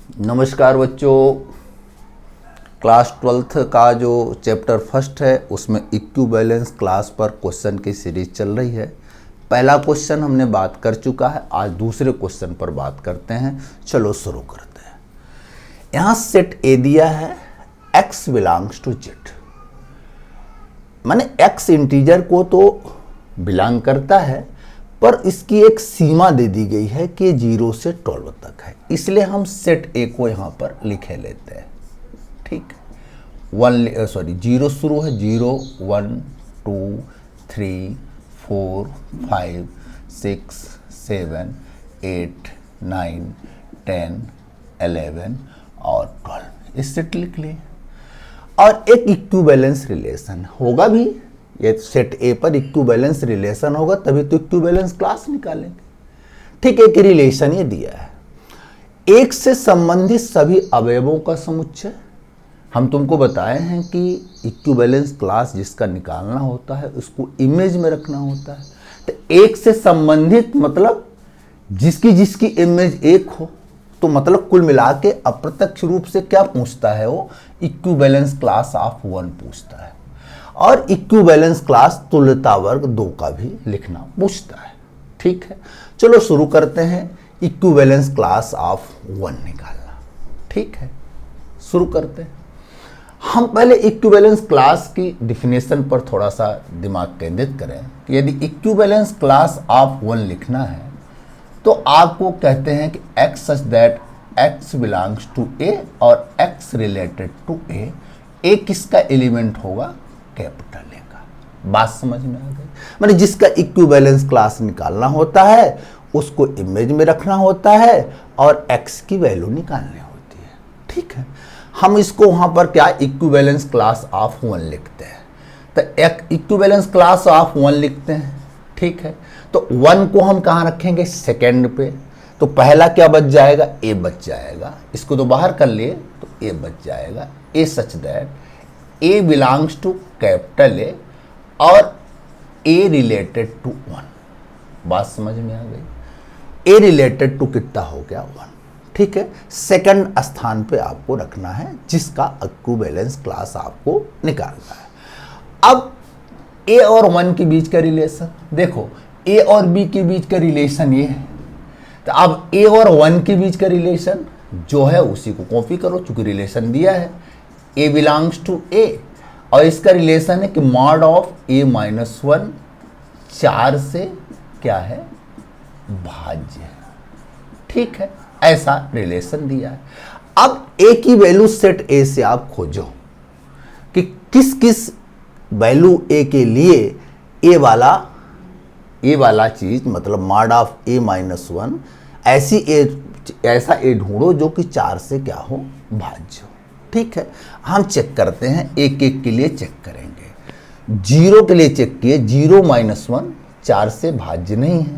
नमस्कार बच्चों, class 12th का जो चैप्टर फर्स्ट है उसमें इक्विवेलेंस क्लास पर क्वेश्चन की सीरीज चल रही है। पहला क्वेश्चन हमने बात कर चुका है, आज दूसरे क्वेश्चन पर बात करते हैं। चलो शुरू करते हैं। यहाँ सेट ए दिया है x बिलोंग्स टू z, माने x इंटीजर को तो बिलोंग करता है पर इसकी एक सीमा दे दी गई है कि 0 से 12 तक है, इसलिए हम सेट ए को यहाँ पर लिखे लेते हैं। ठीक, 0 शुरू है, 0 1 2 3 4 5 6 7 8 9 10 11 और 12 इस सेट लिख लिए। और एक इक्विवेलेंस रिलेशन होगा भी, ये सेट ए पर इक्विवेलेंस रिलेशन होगा तभी तो इक्विवेलेंस क्लास निकालेंगे। ठीक, एक रिलेशन ये दिया है, एक से संबंधित सभी अवयवों का समुच्चय। हम तुमको बताए हैं कि इक्विवेलेंस क्लास जिसका निकालना होता है उसको इमेज में रखना होता है। तो एक से संबंधित मतलब जिसकी जिसकी इमेज एक हो, तो मतलब कुल मिला के अप्रत्यक्ष रूप से क्या पूछता है वो, इक्विवेलेंस क्लास ऑफ 1 पूछता है। और इक्विवेलेंस क्लास तुल्यता वर्ग 2 का भी लिखना पूछता है। ठीक है, चलो शुरू करते हैं इक्विवेलेंस क्लास ऑफ 1 निकालना। ठीक है, शुरू करते हैं। हम पहले इक्विवेलेंस क्लास की डिफिनेशन पर थोड़ा सा दिमाग केंद्रित करें कि यदि इक्विवेलेंस क्लास ऑफ 1 लिखना है तो आपको कहते हैं कि x such that x belongs to a और x रिलेटेड टू a किसका एलिमेंट होगा, कैपिटल ए का। बात समझ में आ गई? माने जिसका इक्विवेलेंस क्लास निकालना होता है उसको इमेज में रखना होता है और x की वैल्यू निकालनी होती है। ठीक है, हम इसको वहां पर क्या इक्विवेलेंस क्लास ऑफ 1 लिखते हैं, तो एक इक्विवेलेंस क्लास ऑफ 1 लिखते हैं। ठीक है, तो 1 को हम कहाँ रखेंगे, सेकेंड पे। तो पहला क्या बच जाएगा, a बच जाएगा। इसको तो बाहर कर लिए तो a बच जाएगा। a such that a belongs to capital A और a रिलेटेड टू 1। बात समझ में आ गई? a रिलेटेड टू कितना हो गया, 1। ठीक है, सेकंड स्थान पे आपको रखना है जिसका इक्विवेलेंस क्लास आपको निकालना है। अब a और 1 के बीच का रिलेशन देखो, a और b के बीच का रिलेशन ये है, तो अब a और 1 के बीच का रिलेशन जो है उसी को कॉपी करो, चूंकि रिलेशन दिया है a बिलोंग्स टू a और इसका रिलेशन है कि मॉड ऑफ a माइनस 1 4 से क्या है, भाज्य है। ठीक है, ऐसा रिलेशन दिया है। अब a की वैल्यू सेट a से आप खोजो कि किस किस वैल्यू a के लिए a वाला चीज मतलब मॉड ऑफ a माइनस 1 ऐसा a ढूंढो जो कि 4 से क्या हो, भाज्य हो। ठीक है, हम चेक करते हैं, एक एक के लिए चेक करेंगे। 0 के लिए चेक किए, 0 माइनस 1 4 से भाज्य नहीं है,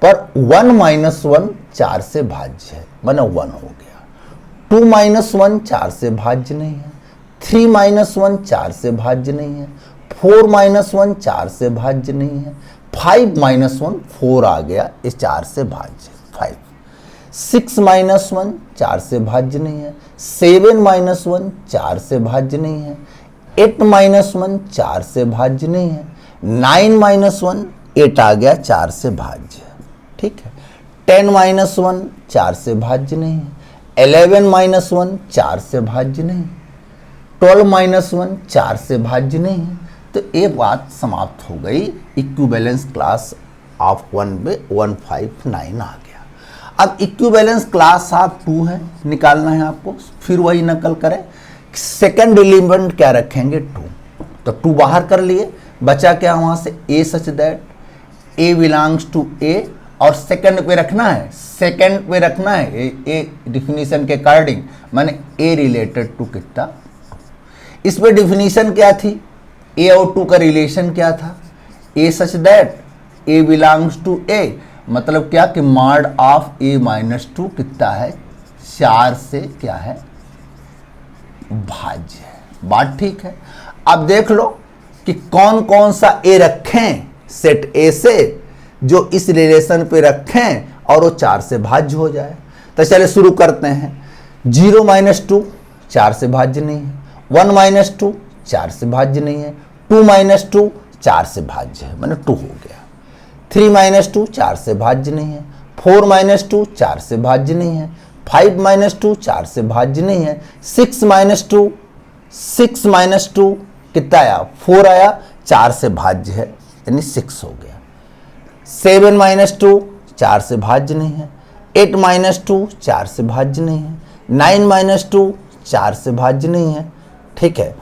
पर 1 माइनस 1 4 से भाज्य है, माने 1 हो गया। 2 माइनस 1 4 से भाज्य नहीं है, 3 माइनस 1 4 से भाज्य नहीं है, 4 माइनस 1 4 से भाज्य नहीं है, 5 माइनस 1 4 आ गया, ये 4 से भाज्य 5। 6 माइनस 1 4 से भाज्य नहीं है, 7 माइनस 1 4 से भाज्य नहीं है, 8 माइनस 1 4 से भाज्य नहीं है, 9 माइनस 1 8 आ गया, 4 से भाज्य। ठीक है, 10 माइनस 1 4 से भाज्य नहीं है, 11 माइनस 1 4 से भाज्य नहीं, 12 माइनस 1 4 से भाज्य नहीं है। तो ये बात समाप्त हो गई, इक्विवेलेंस क्लास ऑफ 1 में 159 आ गया। अब इक्विवेलेंस क्लास ऑफ 2 है, निकालना है आपको, फिर वही नकल करें। सेकंड एलिमेंट क्या रखेंगे, 2, तो 2 बाहर कर लिए, बचा क्या वहां से, a such that a belongs to a और सेकंड पे रखना है, सेकंड पे रखना है a डिफिनीशन के अकॉर्डिंग, माने a रिलेटेड टू कितना। इस पे डिफिनीशन क्या थी, a और 2 का रिलेशन क्या था, a such that a belongs to a, मतलब क्या कि मॉड ऑफ a माइनस 2 कितना है, 4 से क्या है, भाज्य है। बात ठीक है। अब देख लो कि कौन कौन सा a रखें सेट a से जो इस रिलेशन पे रखें और वो 4 से भाज्य हो जाए। तो चलिए शुरू करते हैं। 0 माइनस 2 4 से भाज्य नहीं है, 1 माइनस 2 4 से भाज्य नहीं है, 2 माइनस 2 4 से भाज्य है, मैंने 2 हो गया। 3 माइनस 2 4 से भाज्य नहीं है, 4 माइनस 2 4 से भाज्य नहीं है, 5 माइनस 2 4 से भाज्य नहीं है, 6 माइनस 2 कितना आया 4 आया, 4 से भाज्य है यानी 6 हो गया। 7 माइनस 2 4 से भाज्य नहीं है, 8 माइनस 2 4 से भाज्य नहीं है, 9 माइनस 2 4 से भाज्य नहीं है। ठीक है,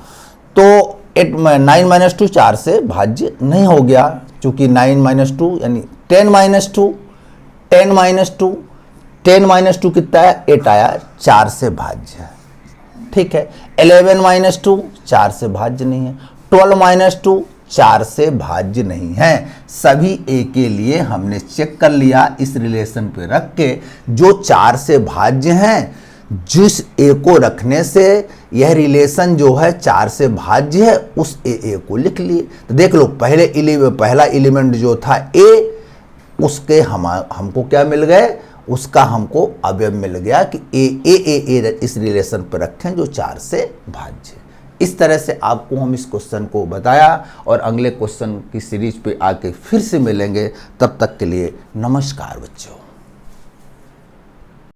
तो 9 माइनस 2 4 से भाज्य नहीं हो गया, चूंकि 9 माइनस 2 यानी 10 माइनस 2 10 माइनस 2 कितना है 8 आया, 4 से भाज्य है। ठीक है, 11 माइनस 2 4 से भाज्य नहीं है, 12 माइनस 2 4 से भाज्य नहीं है। सभी ए के लिए हमने चेक कर लिया इस रिलेशन पे रख के, जो 4 से भाज्य हैं, जिस ए को रखने से यह रिलेशन जो है 4 से भाज्य है, उस ए को लिख लिए। तो देख लो, पहला एलिमेंट जो था ए, उसके हमको क्या मिल गए, उसका हमको अवयव मिल गया कि ए इस रिलेशन पर रखें जो 4 से भाज्य। इस तरह से आपको हम इस क्वेश्चन को बताया और अगले क्वेश्चन की सीरीज पे आके फिर से मिलेंगे। तब तक के लिए नमस्कार बच्चों।